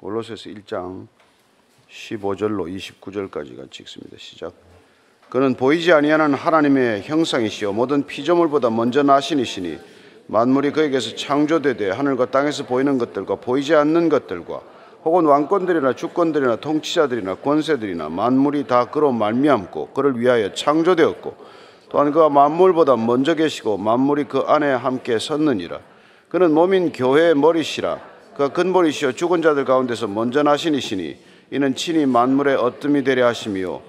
골로새서 1장 15절로 29절까지 같이 읽습니다. 시작. 그는 보이지 아니하는 하나님의 형상이시요 모든 피조물보다 먼저 나신 이시니 만물이 그에게서 창조되되 하늘과 땅에서 보이는 것들과 보이지 않는 것들과 혹은 왕권들이나 주권들이나 통치자들이나 권세들이나 만물이 다 그로 말미암고 그를 위하여 창조되었고 또한 그가 만물보다 먼저 계시고 만물이 그 안에 함께 섰느니라. 그는 몸인 교회의 머리시라. 그가 근본이시여 죽은 자들 가운데서 먼저 나신 이시니 이는 친히 만물의 어뜸이 되려 하심이요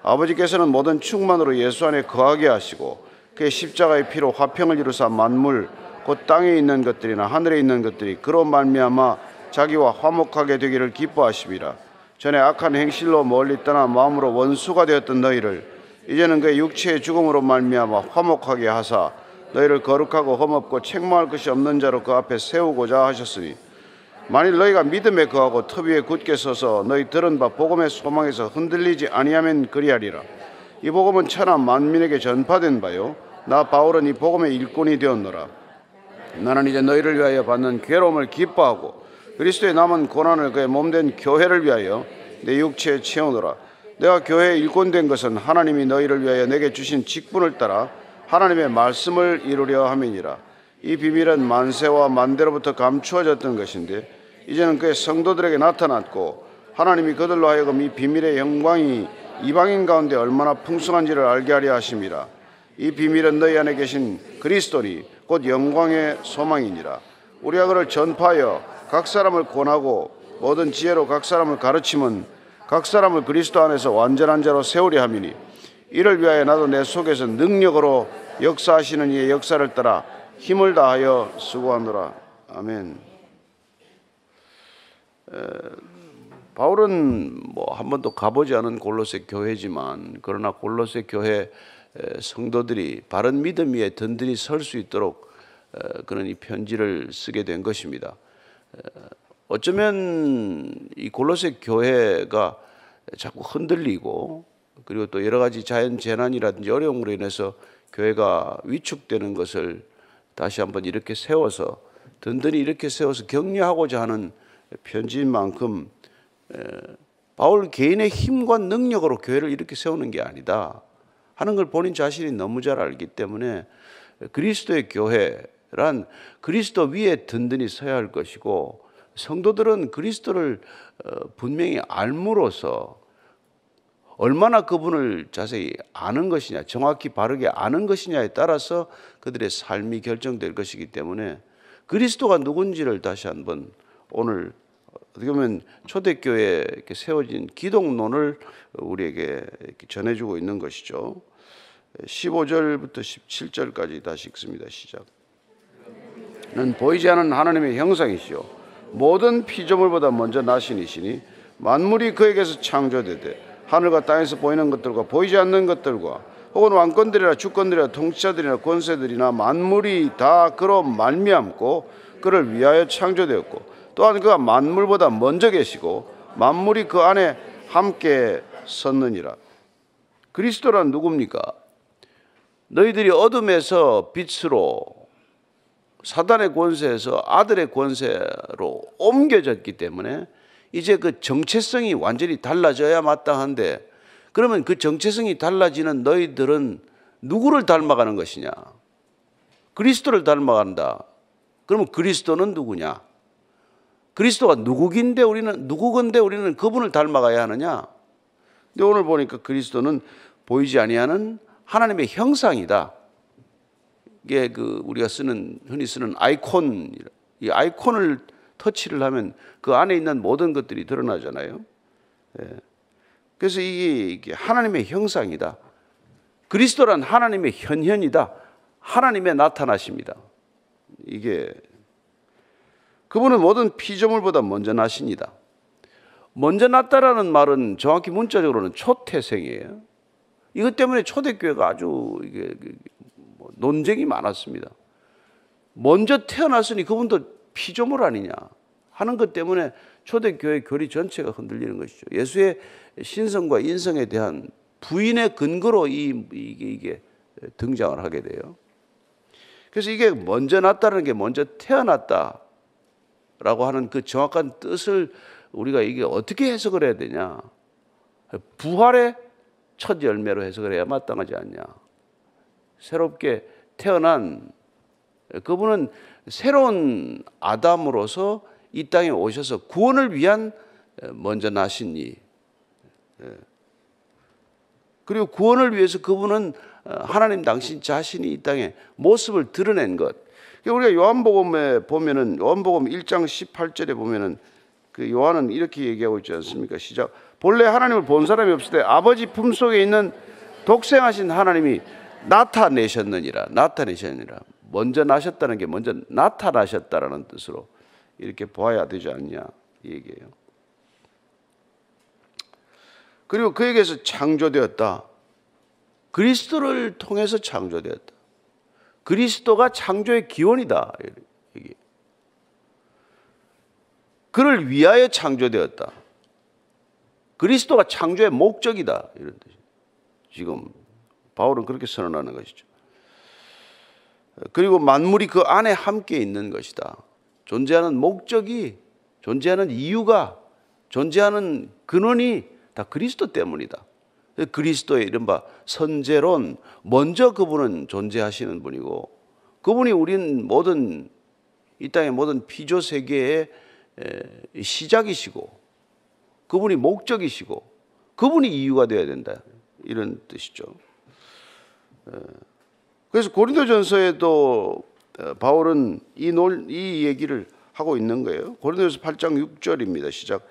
아버지께서는 모든 충만으로 예수 안에 거하게 하시고 그의 십자가의 피로 화평을 이루사 만물 곧 땅에 있는 것들이나 하늘에 있는 것들이 그로 말미암아 자기와 화목하게 되기를 기뻐하심이라. 전에 악한 행실로 멀리 떠나 마음으로 원수가 되었던 너희를 이제는 그의 육체의 죽음으로 말미암아 화목하게 하사 너희를 거룩하고 흠없고 책망할 것이 없는 자로 그 앞에 세우고자 하셨으니 만일 너희가 믿음에 거하고 터 위에 굳게 서서 너희 들은 바 복음의 소망에서 흔들리지 아니하면 그리하리라. 이 복음은 천하 만민에게 전파된 바요 나 바울은 이 복음의 일꾼이 되었노라. 나는 이제 너희를 위하여 받는 괴로움을 기뻐하고 그리스도의 남은 고난을 그의 몸된 교회를 위하여 내 육체에 채우노라. 내가 교회에 일꾼된 것은 하나님이 너희를 위하여 내게 주신 직분을 따라 하나님의 말씀을 이루려 함이니라. 이 비밀은 만세와 만대로부터 감추어졌던 것인데 이제는 그의 성도들에게 나타났고 하나님이 그들로 하여금 이 비밀의 영광이 이방인 가운데 얼마나 풍성한지를 알게 하려 하심이라. 이 비밀은 너희 안에 계신 그리스도니 곧 영광의 소망이니라. 우리가 그를 전파하여 각 사람을 권하고 모든 지혜로 각 사람을 가르침은 각 사람을 그리스도 안에서 완전한 자로 세우려 함이니 이를 위하여 나도 내 속에서 능력으로 역사하시는 이의 역사를 따라 힘을 다하여 수고하노라. 아멘. 바울은 한 번도 가보지 않은 골로새 교회지만 그러나 골로새 교회 성도들이 바른 믿음 위에 든든히 설 수 있도록 그런 이 편지를 쓰게 된 것입니다. 어쩌면 이 골로새 교회가 자꾸 흔들리고 그리고 또 여러 가지 자연 재난이라든지 어려움으로 인해서 교회가 위축되는 것을 다시 한번 이렇게 세워서 든든히 이렇게 세워서 격려하고자 하는 편지인 만큼 바울 개인의 힘과 능력으로 교회를 이렇게 세우는 게 아니다 하는 걸 본인 자신이 너무 잘 알기 때문에 그리스도의 교회란 그리스도 위에 든든히 서야 할 것이고 성도들은 그리스도를 분명히 알므로써 얼마나 그분을 자세히 아는 것이냐, 정확히 바르게 아는 것이냐에 따라서 그들의 삶이 결정될 것이기 때문에 그리스도가 누군지를 다시 한번 오늘 어떻게 보면 초대교회에 이렇게 세워진 기독론을 우리에게 이렇게 전해주고 있는 것이죠. 15절부터 17절까지 다시 읽습니다. 시작. 는 보이지 않는 하나님의 형상이시요 모든 피조물보다 먼저 나신 이시니 만물이 그에게서 창조되되 하늘과 땅에서 보이는 것들과 보이지 않는 것들과 혹은 왕권들이나 주권들이나 통치자들이나 권세들이나 만물이 다 그로 말미암고 그를 위하여 창조되었고 또한 그가 만물보다 먼저 계시고 만물이 그 안에 함께 섰느니라. 그리스도란 누굽니까? 너희들이 어둠에서 빛으로 사단의 권세에서 아들의 권세로 옮겨졌기 때문에 이제 그 정체성이 완전히 달라져야 마땅한데 그러면 그 정체성이 달라지는 너희들은 누구를 닮아가는 것이냐? 그리스도를 닮아간다. 그러면 그리스도는 누구냐? 그리스도가 누구건데 우리는 그분을 닮아가야 하느냐? 근데 오늘 보니까 그리스도는 보이지 아니하는 하나님의 형상이다. 이게 우리가 흔히 쓰는 아이콘, 이 아이콘을 터치를 하면 그 안에 있는 모든 것들이 드러나잖아요. 그래서 이게 하나님의 형상이다. 그리스도란 하나님의 현현이다. 하나님의 나타나십니다. 이게 그분은 모든 피조물보다 먼저 나십니다. 먼저 났다라는 말은 정확히 문자적으로는 초태생이에요. 이것 때문에 초대교회가 아주 논쟁이 많았습니다. 먼저 태어났으니 그분도 피조물 아니냐 하는 것 때문에 초대교회 교리 전체가 흔들리는 것이죠. 예수의 신성과 인성에 대한 부인의 근거로 이게 등장을 하게 돼요. 그래서 이게 먼저 났다는 게 먼저 태어났다라고 하는 그 정확한 뜻을 우리가 이게 어떻게 해석을 해야 되냐? 부활의 첫 열매로 해석을 해야 마땅하지 않냐? 새롭게 태어난 그분은 새로운 아담으로서 이 땅에 오셔서 구원을 위한 먼저 나신 이, 그리고 구원을 위해서 그분은 하나님 당신 자신이 이 땅에 모습을 드러낸 것. 우리가 요한복음에 보면은 요한복음 1장 18절에 보면은 그 요한은 이렇게 얘기하고 있지 않습니까? 시작. 본래 하나님을 본 사람이 없을 때 아버지 품속에 있는 독생하신 하나님이 나타내셨느니라. 먼저 나셨다는 게 먼저 나타나셨다라는 뜻으로 이렇게 보아야 되지 않냐 이 얘기예요. 그리고 그에게서 창조되었다. 그리스도를 통해서 창조되었다. 그리스도가 창조의 기원이다. 그를 위하여 창조되었다. 그리스도가 창조의 목적이다. 이런 뜻이에요. 지금 바울은 그렇게 선언하는 것이죠. 그리고 만물이 그 안에 함께 있는 것이다. 존재하는 목적이, 존재하는 이유가, 존재하는 근원이 다 그리스도 때문이다. 그리스도의 이른바 선제론, 먼저 그분은 존재하시는 분이고, 그분이 우린 모든 이 땅의 모든 피조 세계의 시작이시고, 그분이 목적이시고, 그분이 이유가 되어야 된다. 이런 뜻이죠. 그래서 고린도전서에도 바울은 이 얘기를 하고 있는 거예요. 고린도전서 8장 6절입니다. 시작.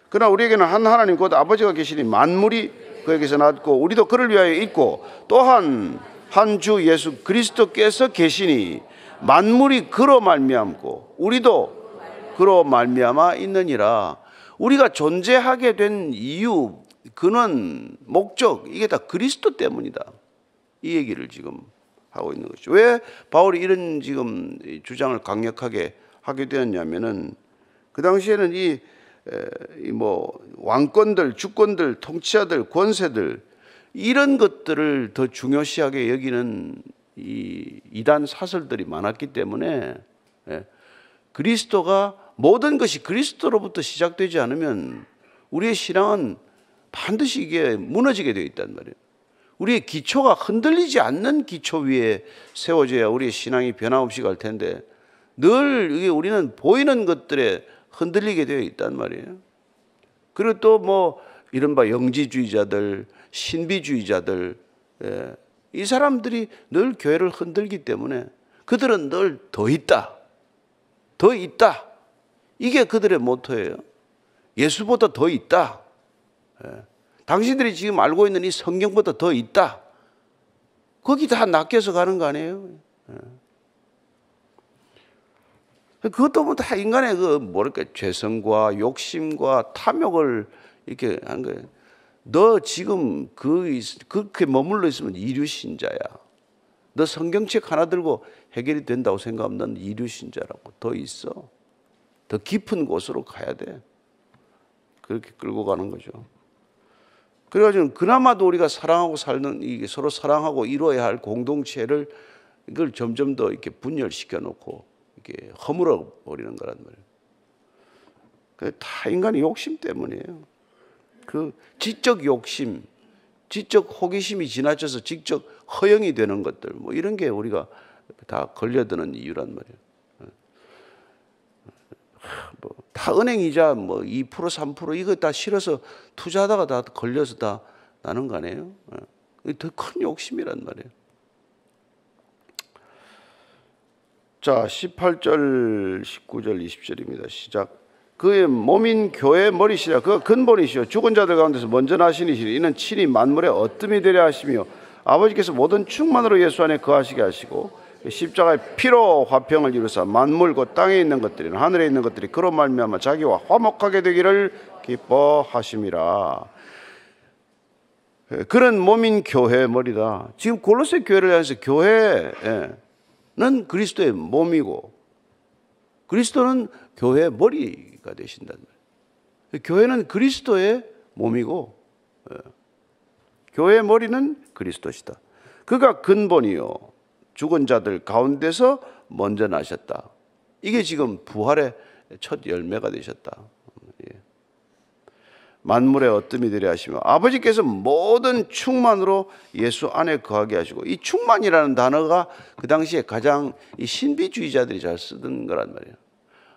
그러나 우리에게는 한 하나님 곧 아버지가 계시니 만물이 그에게서 났고 우리도 그를 위하여 있고 또한 한 주 예수 그리스도께서 계시니 만물이 그로 말미암고 우리도 그로 말미암아 있느니라. 우리가 존재하게 된 이유, 근원, 목적 이게 다 그리스도 때문이다. 이 얘기를 지금 하고 있는 것이죠. 왜 바울이 이런 지금 주장을 강력하게 하게 되었냐면은 그 당시에는 이 왕권들, 주권들, 통치자들, 권세들 이런 것들을 더 중요시하게 여기는 이 이단 사설들이 많았기 때문에 그리스도가 모든 것이 그리스도로부터 시작되지 않으면 우리의 신앙은 반드시 이게 무너지게 되어 있단 말이에요. 우리의 기초가 흔들리지 않는 기초 위에 세워져야 우리의 신앙이 변함없이 갈 텐데 늘 이게 우리는 보이는 것들에 흔들리게 되어 있단 말이에요. 그리고 또 이른바 영지주의자들, 신비주의자들, 이 사람들이 늘 교회를 흔들기 때문에 그들은 늘 더 있다. 이게 그들의 모토예요. 예수보다 더 있다. 당신들이 지금 알고 있는 이 성경보다 더 있다. 거기 다 낚여서 가는 거 아니에요? 그것도 다 인간의 죄성과 욕심과 탐욕을 이렇게 한 거예요. 너 지금 그렇게 머물러 있으면 이류신자야. 너 성경책 하나 들고 해결이 된다고 생각하면 넌 이류신자라고. 더 있어. 더 깊은 곳으로 가야 돼. 그렇게 끌고 가는 거죠. 그래가지고 그나마도 우리가 사랑하고 살는 이게 서로 사랑하고 이루어야 할 공동체를 이걸 점점 더 이렇게 분열시켜 놓고 이렇게 허물어 버리는 거란 말이에요. 다 인간의 욕심 때문이에요. 그 지적 욕심, 지적 호기심이 지나쳐서 지적 허영이 되는 것들, 이런 게 우리가 다 걸려드는 이유란 말이에요. 다 은행 이자 2% 3% 이거 다 실어서 투자하다가 다 걸려서 다 나는 거 아니에요? 더 큰 욕심이란 말이에요. 자, 18절, 19절, 20절입니다. 시작. 그의 몸인 교회의 머리시라. 그가 근본이시오. 죽은 자들 가운데서 먼저 나신 이시니 이는 친히 만물의 어뜸이 되려 하시며 아버지께서 모든 충만으로 예수 안에 거하시게 하시고 십자가의 피로 화평을 이루사 만물 곧 땅에 있는 것들이나 하늘에 있는 것들이 그로 말미암아 자기와 화목하게 되기를 기뻐하심이라. 그런 몸인 교회의 머리다. 지금 골로새 교회를 향해서 교회는 그리스도의 몸이고 그리스도는 교회의 머리가 되신다는 거예요. 교회는 그리스도의 몸이고 교회의 머리는 그리스도시다. 그가 근본이요 죽은 자들 가운데서 먼저 나셨다. 이게 지금 부활의 첫 열매가 되셨다. 만물의 어뜸이 되려 하시며 아버지께서 모든 충만으로 예수 안에 거하게 하시고, 이 충만이라는 단어가 그 당시에 가장 이 신비주의자들이 잘 쓰던 거란 말이에요.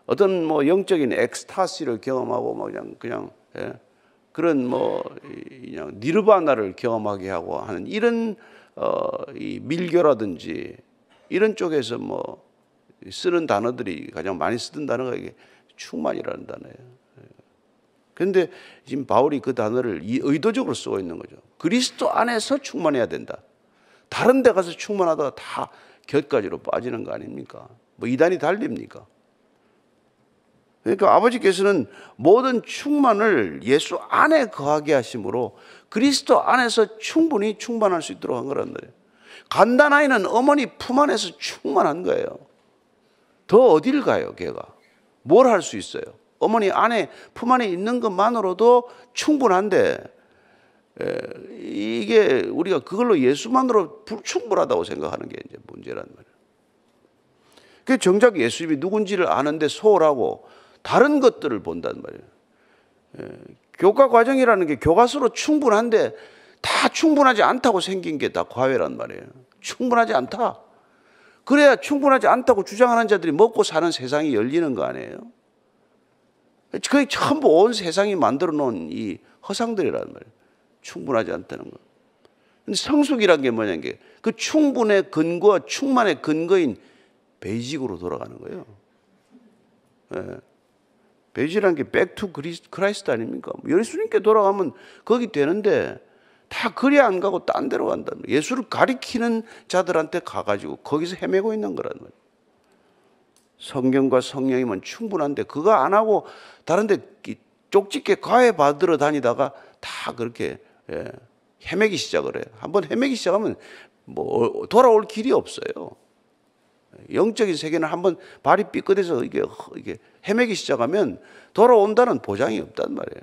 어떤 뭐 영적인 엑스타시를 경험하고 뭐 그냥 그런 뭐 그냥 니르바나를 경험하게 하고 하는 이런 이 밀교라든지 이런 쪽에서 뭐 쓰는 단어들이 가장 많이 쓰던 단어가 이게 충만이라는 단어예요. 그런데 지금 바울이 그 단어를 의도적으로 쓰고 있는 거죠. 그리스도 안에서 충만해야 된다. 다른 데 가서 충만하다가 다 곁가지로 빠지는 거 아닙니까? 뭐 이단이 달립니까? 그러니까 아버지께서는 모든 충만을 예수 안에 거하게 하심으로 그리스도 안에서 충분히 충만할 수 있도록 한 거란 말이에요. 간다나이는 어머니 품 안에서 충만한 거예요. 더 어딜 가요, 걔가? 뭘 할 수 있어요? 어머니 안에 품 안에 있는 것만으로도 충분한데 이게 우리가 그걸로 예수만으로 불충분하다고 생각하는 게 이제 문제란 말이에요. 그 정작 예수님이 누군지를 아는데 소홀하고 다른 것들을 본단 말이에요. 교과 과정이라는 게 교과서로 충분한데 다 충분하지 않다고 생긴 게 다 과외란 말이에요. 충분하지 않다. 그래야 충분하지 않다고 주장하는 자들이 먹고 사는 세상이 열리는 거 아니에요? 그게 전부 온 세상이 만들어 놓은 이 허상들이란 말이에요. 충분하지 않다는 거. 근데 성숙이란 게 뭐냐는 게 그 충분의 근거와 충만의 근거인 베이직으로 돌아가는 거예요. 베이직이라는 게 백투 크라이스트 아닙니까? 예수님께 돌아가면 거기 되는데 다 그리 안 가고 딴 데로 간다는 거예요. 예수를 가리키는 자들한테 가가지고 거기서 헤매고 있는 거란 말이에요. 성경과 성령이면 충분한데 그거 안 하고 다른 데 쪽집게 과외 받으러 다니다가 다 그렇게 헤매기 시작을 해요. 한번 헤매기 시작하면 뭐 돌아올 길이 없어요. 영적인 세계는 한번 발이 삐끗해서 이게 헤매기 시작하면 돌아온다는 보장이 없단 말이에요.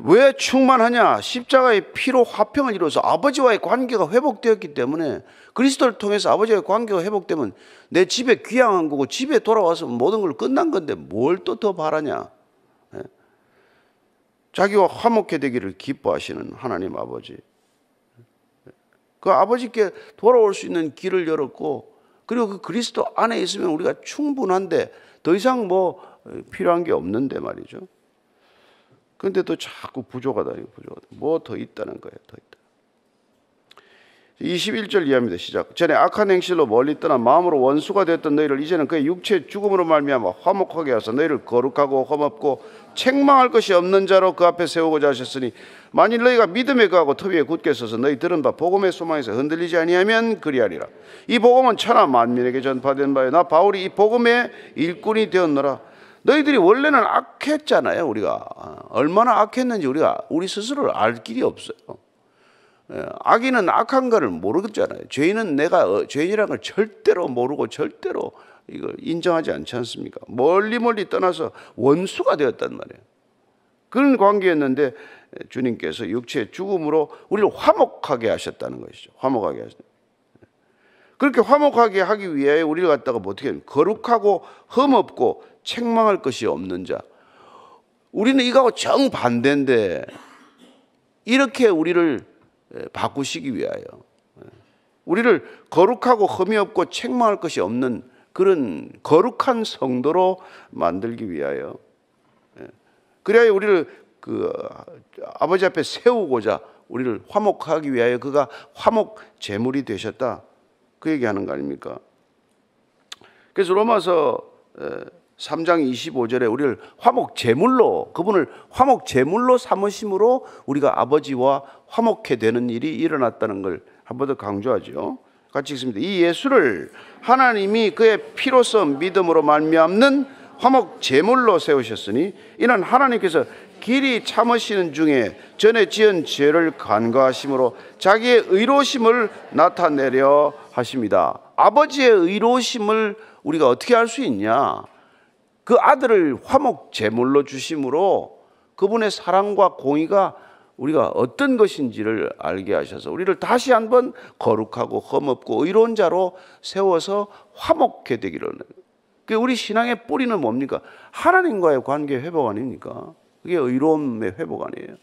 왜 충만하냐? 십자가의 피로 화평을 이루어서 아버지와의 관계가 회복되었기 때문에, 그리스도를 통해서 아버지와의 관계가 회복되면 내 집에 귀향한 거고 집에 돌아와서 모든 걸 끝난 건데 뭘 또 더 바라냐? 자기와 화목해 되기를 기뻐하시는 하나님 아버지, 그 아버지께 돌아올 수 있는 길을 열었고, 그리고 그 그리스도 안에 있으면 우리가 충분한데 더 이상 뭐 필요한 게 없는데 말이죠. 그런데 또 자꾸 부족하다. 뭐 더 있다는 거예요. 더 있다. 21절 이하입니다. 시작. 전에 악한 행실로 멀리 떠나 마음으로 원수가 되었던 너희를 이제는 그의 육체의 죽음으로 말미암아 화목하게 하사 너희를 거룩하고 험없고 책망할 것이 없는 자로 그 앞에 세우고자 하셨으니, 만일 너희가 믿음에 거하고 터 위에 굳게 서서 너희 들은 바 복음의 소망에서 흔들리지 아니하면 그리하리라. 이 복음은 천하 만민에게 전파된 바요 나 바울이 이 복음의 일꾼이 되었노라. 너희들이 원래는 악했잖아요. 우리가 얼마나 악했는지 우리 스스로를 알 길이 없어요. 악인은 악한 거를 모르겠잖아요. 죄인은 내가 죄인이라는 걸 절대로 모르고 절대로 이걸 인정하지 않지 않습니까? 멀리 떠나서 원수가 되었단 말이에요. 그런 관계였는데 주님께서 육체의 죽음으로 우리를 화목하게 하셨다는 것이죠. 화목하게 하셨다. 그렇게 화목하게 하기 위해 우리를 갖다가 어떻게 하면 거룩하고 흠없고 책망할 것이 없는 자. 우리는 이거하고 정반대인데 이렇게 우리를 바꾸시기 위하여 우리를 거룩하고 흠이 없고 책망할 것이 없는 그런 거룩한 성도로 만들기 위하여, 그래야 우리를 그 아버지 앞에 세우고자 우리를 화목하기 위하여 그가 화목 제물이 되셨다, 그 얘기하는 거 아닙니까? 그래서 로마서 3장 25절에 우리를 화목 제물로, 그분을 화목 제물로 삼으심으로 우리가 아버지와 화목해 되는 일이 일어났다는 걸 한 번 더 강조하죠. 같이 읽습니다. 이 예수를 하나님이 그의 피로써 믿음으로 말미암는 화목 제물로 세우셨으니, 이는 하나님께서 길이 참으시는 중에 전에 지은 죄를 간과하심으로 자기의 의로우심을 나타내려 하십니다. 아버지의 의로우심을 우리가 어떻게 알 수 있냐? 그 아들을 화목 제물로 주심으로 그분의 사랑과 공의가 우리가 어떤 것인지를 알게 하셔서 우리를 다시 한번 거룩하고 흠없고 의로운 자로 세워서 화목해 되기를. 그 우리 신앙의 뿌리는 뭡니까? 하나님과의 관계 회복 아닙니까? 그게 의로움의 회복 아니에요.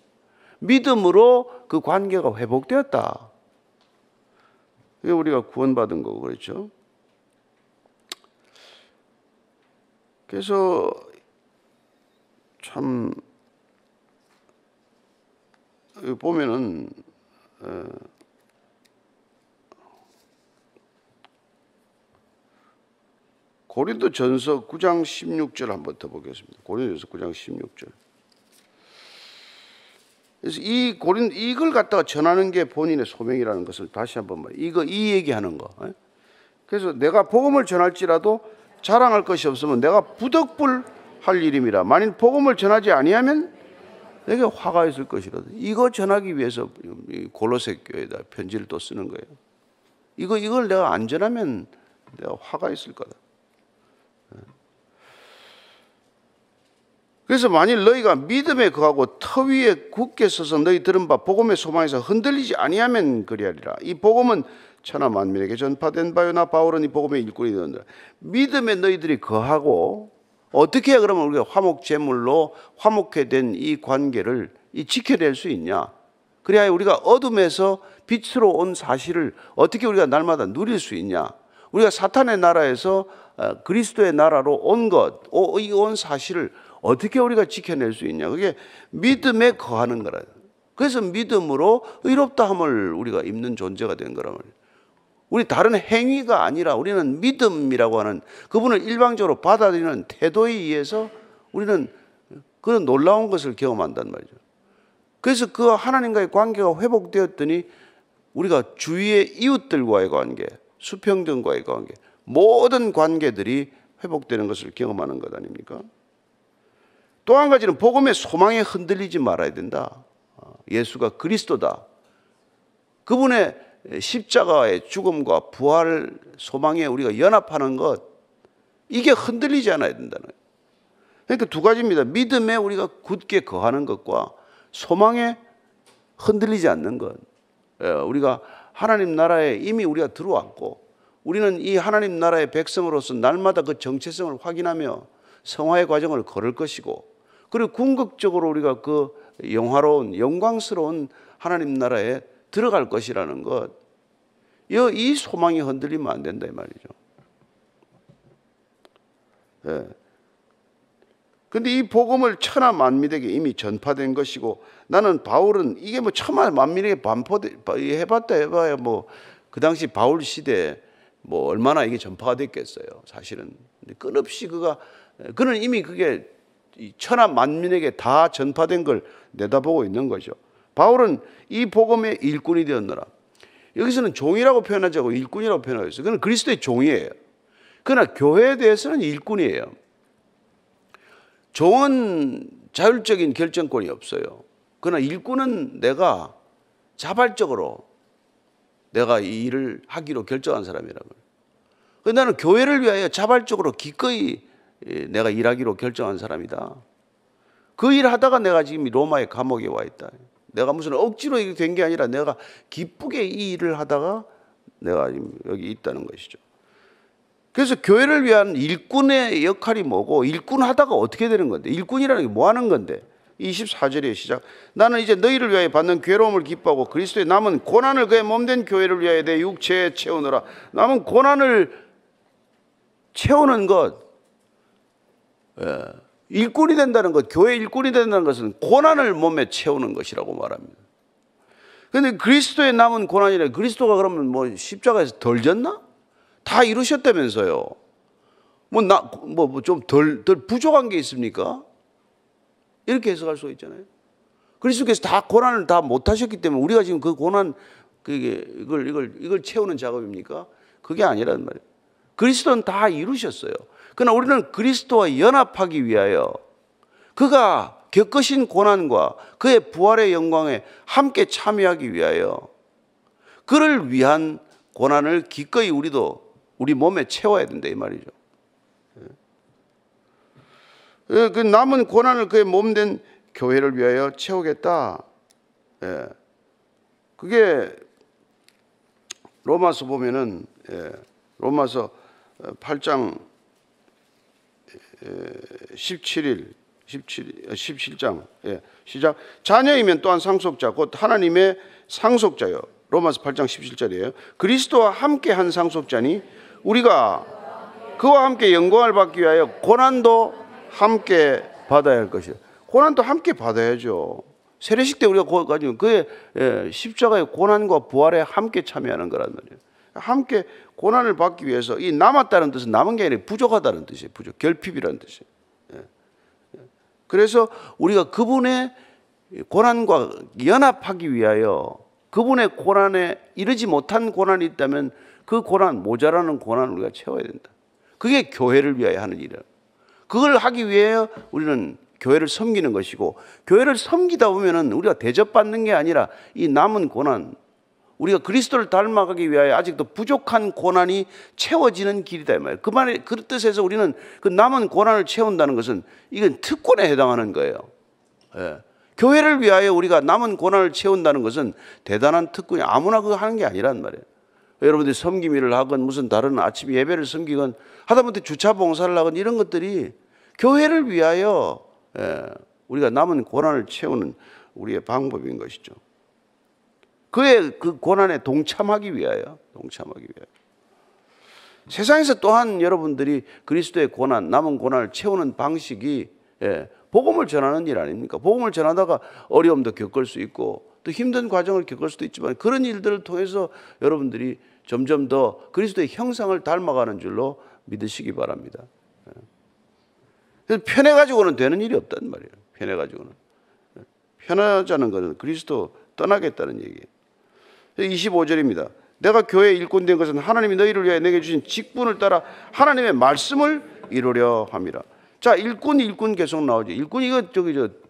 믿음으로 그 관계가 회복되었다. 그게 우리가 구원받은 거고 그렇죠. 그래서 참 보면은 고린도전서 9장 16절 한번 더 보겠습니다. 고린도전서 9장 16절. 그래서 이걸 갖다가 전하는 게 본인의 소명이라는 것을 다시 한번 이 얘기하는 거. 그래서 내가 복음을 전할지라도 자랑할 것이 없으면 내가 부득불할 일임이라. 만일 복음을 전하지 아니하면 내게 화가 있을 것이라. 이거 전하기 위해서 골로새 교회에다 편지를 또 쓰는 거예요. 이걸 내가 안 전하면 내가 화가 있을 거다. 그래서 만일 너희가 믿음에 거하고 터 위에 굳게 서서 너희 들은 바 복음의 소망에서 흔들리지 아니하면 그리하리라. 이 복음은 천하 만민에게 전파된 바요 나 바울은 이 복음의 일꾼이 되었느라. 믿음에 너희들이 거하고 어떻게 해야 그러면 우리가 화목제물로 화목해 된 이 관계를 지켜낼 수 있냐? 그래야 우리가 어둠에서 빛으로 온 사실을 어떻게 우리가 날마다 누릴 수 있냐? 우리가 사탄의 나라에서 그리스도의 나라로 온 것, 이 온 사실을 어떻게 우리가 지켜낼 수 있냐? 그게 믿음에 거하는 거라. 그래서 믿음으로 의롭다함을 우리가 입는 존재가 된 거란 말이에요. 우리 다른 행위가 아니라 우리는 믿음이라고 하는 그분을 일방적으로 받아들이는 태도에 의해서 우리는 그런 놀라운 것을 경험한단 말이죠. 그래서 그 하나님과의 관계가 회복되었더니 우리가 주위의 이웃들과의 관계, 수평등과의 관계, 모든 관계들이 회복되는 것을 경험하는 것 아닙니까? 또 한 가지는 복음의 소망에 흔들리지 말아야 된다. 예수가 그리스도다. 그분의 십자가의 죽음과 부활 소망에 우리가 연합하는 것, 이게 흔들리지 않아야 된다는 거예요. 그러니까 두 가지입니다. 믿음에 우리가 굳게 거하는 것과 소망에 흔들리지 않는 것. 우리가 하나님 나라에 이미 우리가 들어왔고 우리는 이 하나님 나라의 백성으로서 날마다 그 정체성을 확인하며 성화의 과정을 걸을 것이고, 그리고 궁극적으로 우리가 그 영화로운 영광스러운 하나님 나라에 들어갈 것이라는 것, 이 소망이 흔들리면 안 된다 이 말이죠. 그런데 이 복음을 천하 만민에게 이미 전파된 것이고, 나는 바울은 이게 뭐 천하 만민에게 해봤다 해봐야 뭐 그 당시 바울 시대에 뭐 얼마나 이게 전파가 됐겠어요. 사실은 끝없이 그는 이미 그게 천하 만민에게 다 전파된 걸 내다보고 있는 거죠. 바울은 이 복음의 일꾼이 되었노라. 여기서는 종이라고 표현하지 않고 일꾼이라고 표현하고 있어요. 그는 그리스도의 종이에요. 그러나 교회에 대해서는 일꾼이에요. 종은 자율적인 결정권이 없어요. 그러나 일꾼은 내가 자발적으로 내가 이 일을 하기로 결정한 사람이라고요. 나는 교회를 위하여 자발적으로 기꺼이 내가 일하기로 결정한 사람이다. 그 일을 하다가 내가 지금 로마의 감옥에 와 있다. 내가 무슨 억지로 된 게 아니라 내가 기쁘게 이 일을 하다가 내가 지금 여기 있다는 것이죠. 그래서 교회를 위한 일꾼의 역할이 뭐고, 일꾼 하다가 어떻게 되는 건데, 일꾼이라는 게 뭐 하는 건데, 24절의 시작. 나는 이제 너희를 위하여 받는 괴로움을 기뻐하고 그리스도의 남은 고난을 그의 몸된 교회를 위하여 내 육체에 채우느라. 남은 고난을 채우는 것, 일꾼이 된다는 것, 교회 일꾼이 된다는 것은 고난을 몸에 채우는 것이라고 말합니다. 그런데 그리스도의 남은 고난이라, 그리스도가 그러면 뭐 십자가에서 덜 졌나? 다 이루셨다면서요. 좀 덜 부족한 게 있습니까? 이렇게 해석할 수 있잖아요. 그리스도께서 다 고난을 다 못하셨기 때문에 우리가 지금 그 고난, 이걸 채우는 작업입니까? 그게 아니란 말이에요. 그리스도는 다 이루셨어요. 그러나 우리는 그리스도와 연합하기 위하여 그가 겪으신 고난과 그의 부활의 영광에 함께 참여하기 위하여 그를 위한 고난을 기꺼이 우리도 우리 몸에 채워야 된다 이 말이죠. 그 남은 고난을 그의 몸된 교회를 위하여 채우겠다. 그게 로마서 보면은 로마서 8장 17장 시작. 자녀이면 또한 상속자 곧 하나님의 상속자요. 로마서 8장 17절이에요. 그리스도와 함께 한 상속자니 우리가 그와 함께 영광을 받기 위하여 고난도 함께 받아야 할 것이에요. 고난도 함께 받아야죠. 세례식 때 우리가 가지고 그의 십자가의 고난과 부활에 함께 참여하는 거란 말이에요. 함께 고난을 받기 위해서 이 남았다는 뜻은 남은 게 아니라 부족하다는 뜻이에요. 부족, 결핍이라는 뜻이에요. 그래서 우리가 그분의 고난과 연합하기 위하여 그분의 고난에 이르지 못한 고난이 있다면 그 고난, 모자라는 고난을 우리가 채워야 된다. 그게 교회를 위하여 하는 일이에요. 그걸 하기 위해 우리는 교회를 섬기는 것이고, 교회를 섬기다 보면은 우리가 대접받는 게 아니라 이 남은 고난, 우리가 그리스도를 닮아가기 위하여 아직도 부족한 고난이 채워지는 길이다 이 말이에요. 그 뜻에서 우리는 그 남은 고난을 채운다는 것은 이건 특권에 해당하는 거예요. 교회를 위하여 우리가 남은 고난을 채운다는 것은 대단한 특권이 아무나 그거 하는 게 아니란 말이에요. 여러분들이 섬김 일을 하건 무슨 다른 아침 예배를 섬기건 하다못해 주차 봉사를 하건 이런 것들이 교회를 위하여 우리가 남은 고난을 채우는 우리의 방법인 것이죠. 그의 그 고난에 동참하기 위하여. 세상에서 또한 여러분들이 그리스도의 고난, 남은 고난을 채우는 방식이 복음을 전하는 일 아닙니까? 복음을 전하다가 어려움도 겪을 수 있고 또 힘든 과정을 겪을 수도 있지만 그런 일들을 통해서 여러분들이 점점 더 그리스도의 형상을 닮아가는 줄로 믿으시기 바랍니다. 편해가지고는 되는 일이 없단 말이에요. 편해가지고는. 편하자는 것은 그리스도 떠나겠다는 얘기예요. 25절입니다. 내가 교회에 일꾼 된 것은 하나님이 너희를 위하여 내게 주신 직분을 따라 하나님의 말씀을 이루려 함이라. 자, 일꾼 계속 나오죠. 일꾼 이거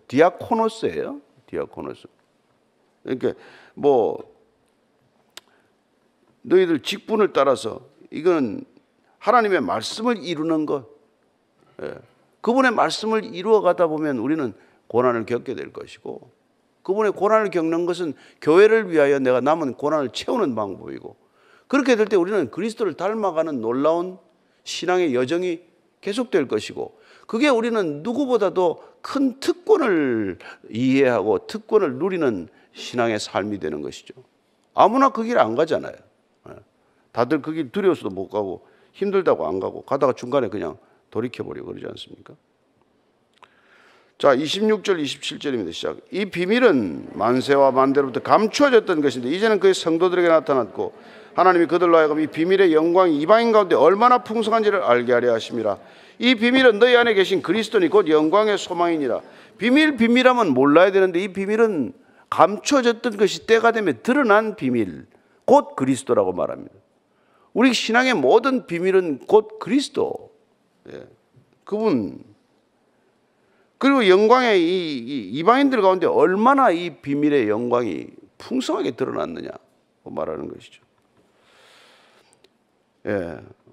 디아코노스예요. 디아코노스. 그러니까 너희들 직분을 따라서 이거는 하나님의 말씀을 이루는 것. 그분의 말씀을 이루어가다 보면 우리는 고난을 겪게 될 것이고, 그분의 고난을 겪는 것은 교회를 위하여 내가 남은 고난을 채우는 방법이고, 그렇게 될 때 우리는 그리스도를 닮아가는 놀라운 신앙의 여정이 계속될 것이고, 그게 우리는 누구보다도 큰 특권을 이해하고 특권을 누리는 신앙의 삶이 되는 것이죠. 아무나 그 길 안 가잖아요. 다들 그 길 두려워서도 못 가고 힘들다고 안 가고 가다가 중간에 그냥 돌이켜버리고 그러지 않습니까? 자, 26절 27절입니다. 시작. 이 비밀은 만세와 만대로부터 감추어졌던 것인데 이제는 그의 성도들에게 나타났고 하나님이 그들로 하여금 이 비밀의 영광이 이방인 가운데 얼마나 풍성한지를 알게 하려 하심이라. 이 비밀은 너희 안에 계신 그리스도니 곧 영광의 소망이니라. 비밀하면 몰라야 되는데 이 비밀은 감추어졌던 것이 때가 되면 드러난 비밀, 곧 그리스도라고 말합니다. 우리 신앙의 모든 비밀은 곧 그리스도, 그분. 그리고 영광의 이 이방인들 가운데 얼마나 이 비밀의 영광이 풍성하게 드러났느냐고 말하는 것이죠.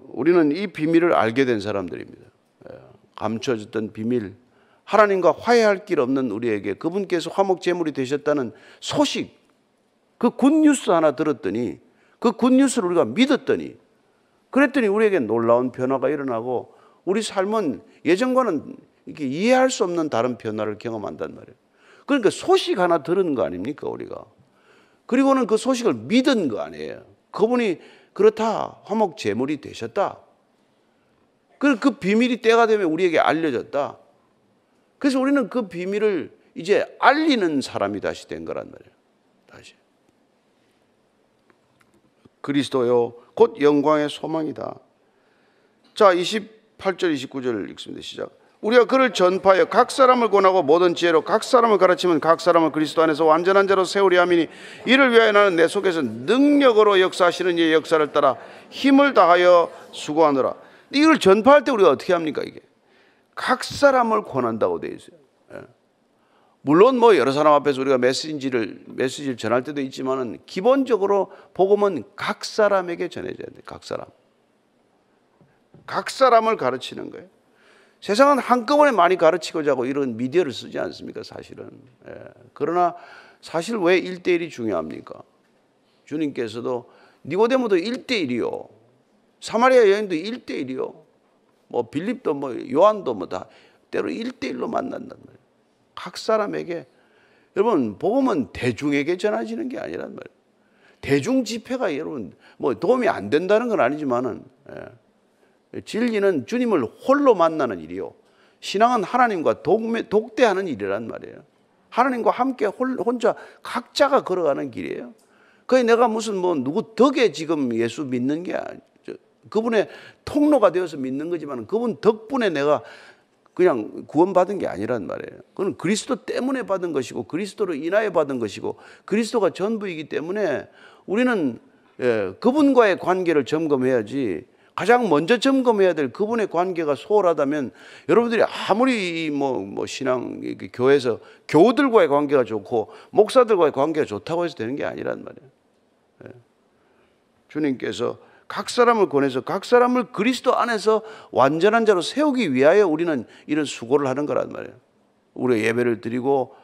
우리는 이 비밀을 알게 된 사람들입니다. 감춰졌던 비밀, 하나님과 화해할 길 없는 우리에게 그분께서 화목제물이 되셨다는 소식, 그 굿뉴스 하나 들었더니 그 굿뉴스를 우리가 믿었더니 그랬더니 우리에게 놀라운 변화가 일어나고 우리 삶은 예전과는 이렇게 이해할 수 없는 다른 변화를 경험한단 말이에요. 그러니까 소식 하나 들은 거 아닙니까 우리가. 그리고는 그 소식을 믿은 거 아니에요. 그분이 그렇다, 화목제물이 되셨다. 그 비밀이 때가 되면 우리에게 알려졌다. 그래서 우리는 그 비밀을 이제 알리는 사람이 다시 된 거란 말이에요. 다시. 그리스도요 곧 영광의 소망이다. 자, 28절 29절 읽습니다. 시작. 우리가 그를 전파하여 각 사람을 권하고 모든 지혜로 각 사람을 가르치면 각 사람을 그리스도 안에서 완전한 자로 세우려 함이니 이를 위하여 나는 내 속에서 능력으로 역사하시는 이의 역사를 따라 힘을 다하여 수고하노라. 이걸 전파할 때 우리가 어떻게 합니까? 이게 각 사람을 권한다고 되어 있어요. 물론 여러 사람 앞에서 우리가 메시지를 전할 때도 있지만은 기본적으로 복음은 각 사람에게 전해져야 돼. 각 사람을 가르치는 거예요. 세상은 한꺼번에 많이 가르치고자 하고 이런 미디어를 쓰지 않습니까? 사실은. 그러나 사실 왜 1대1이 중요합니까? 주님께서도 니고데모도 1대1이요. 사마리아 여인도 1대1이요. 뭐 빌립도 뭐 요한도 뭐 다 때로 1대1로 만난단 말이에요. 각 사람에게. 여러분 복음은 대중에게 전해지는 게 아니란 말이에요. 대중 집회가 여러분 뭐 도움이 안 된다는 건 아니지만은 진리는 주님을 홀로 만나는 일이요. 신앙은 하나님과 독대하는 일이란 말이에요. 하나님과 함께 혼자 각자가 걸어가는 길이에요. 그게 내가 무슨 뭐 누구 덕에 지금 예수 믿는 게 아니죠. 그분의 통로가 되어서 믿는 거지만 그분 덕분에 내가 그냥 구원받은 게 아니란 말이에요. 그건 그리스도 때문에 받은 것이고 그리스도로 인하여 받은 것이고 그리스도가 전부이기 때문에 우리는 그분과의 관계를 점검해야지. 가장 먼저 점검해야 될 그분의 관계가 소홀하다면 여러분들이 아무리 뭐 신앙 교회에서 교우들과의 관계가 좋고 목사들과의 관계가 좋다고 해서 되는 게 아니란 말이에요. 주님께서 각 사람을 권해서 각 사람을 그리스도 안에서 완전한 자로 세우기 위하여 우리는 이런 수고를 하는 거란 말이에요. 우리 예배를 드리고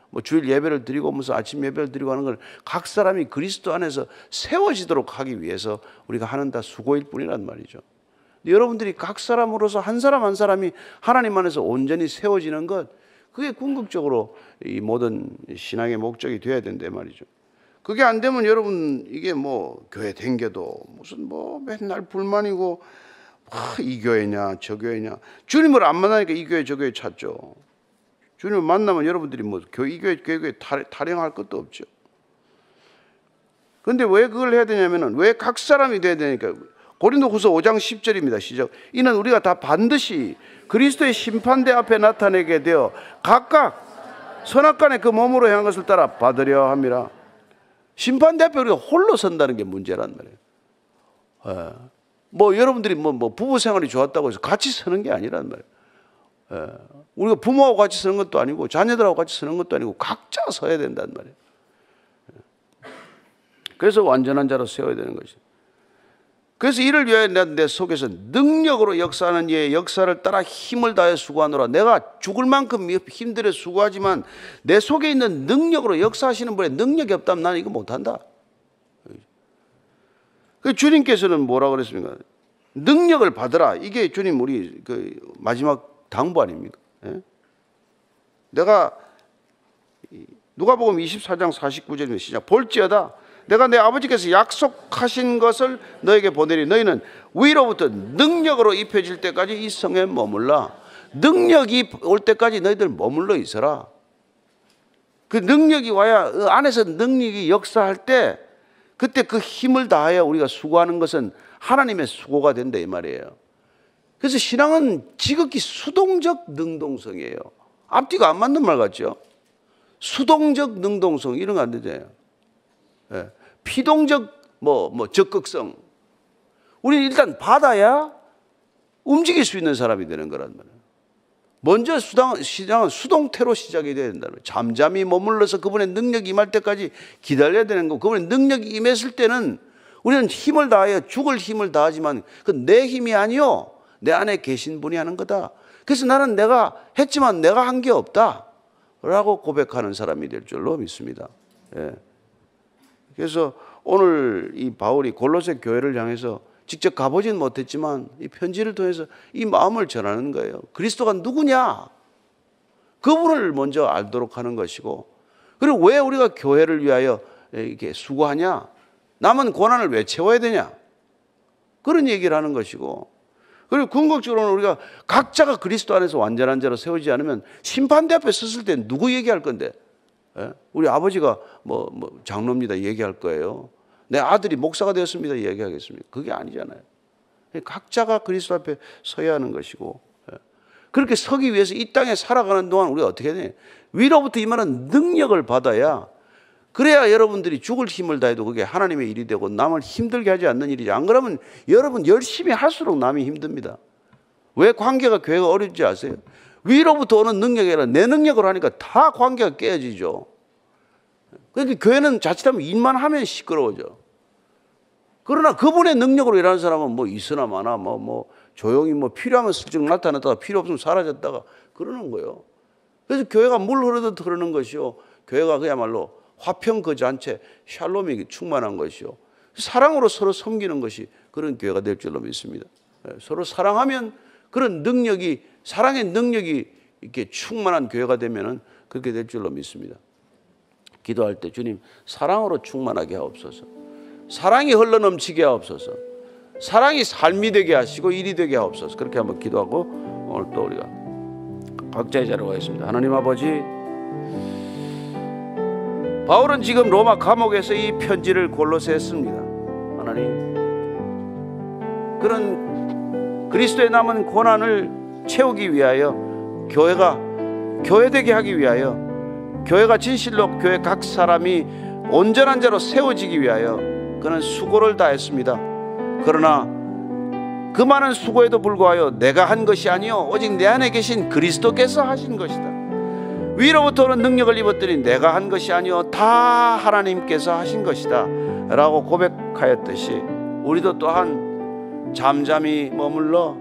뭐 주일 예배를 드리고 무슨 아침 예배를 드리고 하는 걸 각 사람이 그리스도 안에서 세워지도록 하기 위해서 우리가 하는 다 수고일 뿐이란 말이죠. 여러분들이 각 사람으로서 한 사람 한 사람이 하나님 안에서 온전히 세워지는 것, 그게 궁극적으로 이 모든 신앙의 목적이 되어야 된다 말이죠. 그게 안 되면 여러분 이게 뭐 교회 댕겨도 무슨 뭐 맨날 불만이고 이 교회냐 저 교회냐. 주님을 안 만나니까 이 교회 저 교회 찾죠. 주님을 만나면 여러분들이 뭐 이 교회 타령할 것도 없죠. 그런데 왜 그걸 해야 되냐면은 왜 각 사람이 돼야 되니까. 고린도후서 5장 10절입니다. 시작. 이는 우리가 다 반드시 그리스도의 심판대 앞에 나타내게 되어 각각 선악간에 그 몸으로 향한 것을 따라 받으려 함이라. 심판대 앞에 우리가 홀로 선다는 게 문제란 말이에요. 뭐 여러분들이 뭐 부부 생활이 좋았다고 해서 같이 서는 게 아니란 말이에요. 우리가 부모하고 같이 서는 것도 아니고 자녀들하고 같이 서는 것도 아니고 각자 서야 된단 말이에요. 그래서 완전한 자로 세워야 되는 것이죠. 그래서 이를 위하여 내 속에서 능력으로 역사하는 이의 역사를 따라 힘을 다해 수고하노라. 내가 죽을 만큼 힘들어 수고하지만 내 속에 있는 능력으로 역사하시는 분의 능력이 없다면 나는 이거 못한다. 주님께서는 뭐라고 그랬습니까? 능력을 받으라. 이게 주님 우리 그 마지막 당부 아닙니까? 내가 누가복음 24장 49절입니다. 시작. 볼지어다 내가 내 아버지께서 약속하신 것을 너에게 보내리. 너희는 위로부터 능력으로 입혀질 때까지 이 성에 머물라. 능력이 올 때까지 너희들 머물러 있어라. 그 능력이 와야 안에서 능력이 역사할 때 그때 그 힘을 다하여 우리가 수고하는 것은 하나님의 수고가 된다 이 말이에요. 그래서 신앙은 지극히 수동적 능동성이에요. 앞뒤가 안 맞는 말 같죠? 수동적 능동성 이런 거 안 되잖아요. 피동적 적극성. 우리는 일단 받아야 움직일 수 있는 사람이 되는 거란 말이에요. 먼저 신앙은 수동태로 시작이 돼야 된다는 거예요. 잠잠히 머물러서 그분의 능력이 임할 때까지 기다려야 되는 거고, 그분의 능력이 임했을 때는 우리는 힘을 다하여 죽을 힘을 다하지만 그 내 힘이 아니요 내 안에 계신 분이 하는 거다. 그래서 나는 내가 했지만 내가 한 게 없다 라고 고백하는 사람이 될 줄로 믿습니다. 그래서 오늘 이 바울이 골로새 교회를 향해서 직접 가보진 못했지만 이 편지를 통해서 이 마음을 전하는 거예요. 그리스도가 누구냐? 그분을 먼저 알도록 하는 것이고, 그리고 왜 우리가 교회를 위하여 이렇게 수고하냐? 남은 고난을 왜 채워야 되냐? 그런 얘기를 하는 것이고, 그리고 궁극적으로는 우리가 각자가 그리스도 안에서 완전한 자로 세우지 않으면 심판대 앞에 섰을 때 누구 얘기할 건데? 우리 아버지가 뭐 장로입니다 얘기할 거예요. 내 아들이 목사가 되었습니다 얘기하겠습니까? 그게 아니잖아요. 각자가 그리스도 앞에 서야 하는 것이고, 그렇게 서기 위해서 이 땅에 살아가는 동안 우리가 어떻게 해야 되냐? 위로부터 임하는 능력을 받아야, 그래야 여러분들이 죽을 힘을 다해도 그게 하나님의 일이 되고 남을 힘들게 하지 않는 일이지. 안 그러면 여러분 열심히 할수록 남이 힘듭니다. 왜 관계가 교회가 어렵지 아세요? 위로부터 오는 능력이 아니라 내 능력으로 하니까 다 관계가 깨어지죠. 그러니까 교회는 자칫하면 일만 하면 시끄러워져. 그러나 그분의 능력으로 일하는 사람은 뭐 있으나 마나 뭐 조용히 뭐 필요하면 슬쩍 나타났다가 필요 없으면 사라졌다가 그러는 거예요. 그래서 교회가 물 흐르듯 흐르는 것이요, 교회가 그야말로 화평 그 잔체 샬롬이 충만한 것이요, 사랑으로 서로 섬기는 것이 그런 교회가 될 줄로 믿습니다. 서로 사랑하면 그런 능력이, 사랑의 능력이 이렇게 충만한 교회가 되면은 그렇게 될 줄로 믿습니다. 기도할 때 주님 사랑으로 충만하게 하옵소서. 사랑이 흘러넘치게 하옵소서. 사랑이 삶이 되게 하시고 일이 되게 하옵소서. 그렇게 한번 기도하고 오늘 또 우리가 각자의 자리로 가겠습니다. 하나님 아버지, 바울은 지금 로마 감옥에서 이 편지를 골로새에 씁니다. 하나님, 그런 그리스도의 남은 고난을 채우기 위하여, 교회가 교회되게 하기 위하여, 교회가 진실로 교회 각 사람이 온전한 자로 세워지기 위하여 그는 수고를 다했습니다. 그러나 그 많은 수고에도 불구하여 내가 한 것이 아니요 오직 내 안에 계신 그리스도께서 하신 것이다. 위로부터 오는 능력을 입었더니 내가 한 것이 아니요 다 하나님께서 하신 것이다 라고 고백하였듯이, 우리도 또한 잠잠히 머물러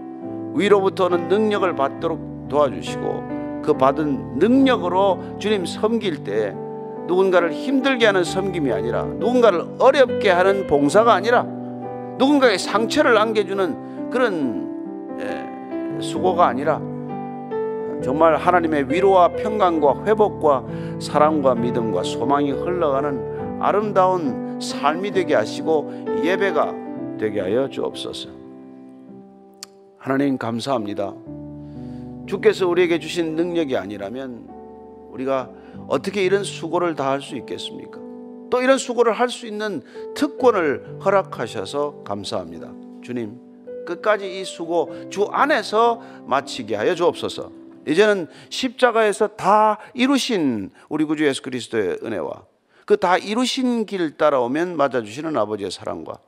위로부터 오는 능력을 받도록 도와주시고, 그 받은 능력으로 주님 섬길 때 누군가를 힘들게 하는 섬김이 아니라, 누군가를 어렵게 하는 봉사가 아니라, 누군가의 상처를 안겨주는 그런 수고가 아니라, 정말 하나님의 위로와 평강과 회복과 사랑과 믿음과 소망이 흘러가는 아름다운 삶이 되게 하시고 예배가 되게 하여 주옵소서. 하나님 감사합니다. 주께서 우리에게 주신 능력이 아니라면 우리가 어떻게 이런 수고를 다 할 수 있겠습니까? 또 이런 수고를 할 수 있는 특권을 허락하셔서 감사합니다. 주님, 끝까지 이 수고 주 안에서 마치게 하여 주옵소서. 이제는 십자가에서 다 이루신 우리 구주 예수 그리스도의 은혜와 그 다 이루신 길 따라오면 맞아주시는 아버지의 사랑과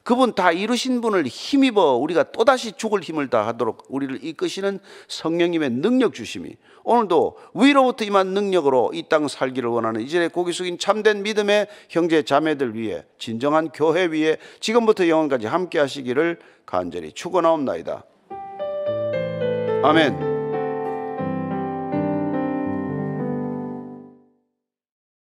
그분 다 이루신 분을 힘입어 우리가 또다시 죽을 힘을 다하도록 우리를 이끄시는 성령님의 능력 주심이 오늘도 위로부터 임한 능력으로 이 땅 살기를 원하는 이전에 고개 숙인 참된 믿음의 형제 자매들 위해, 진정한 교회 위에 지금부터 영원까지 함께 하시기를 간절히 축원하옵나이다. 아멘.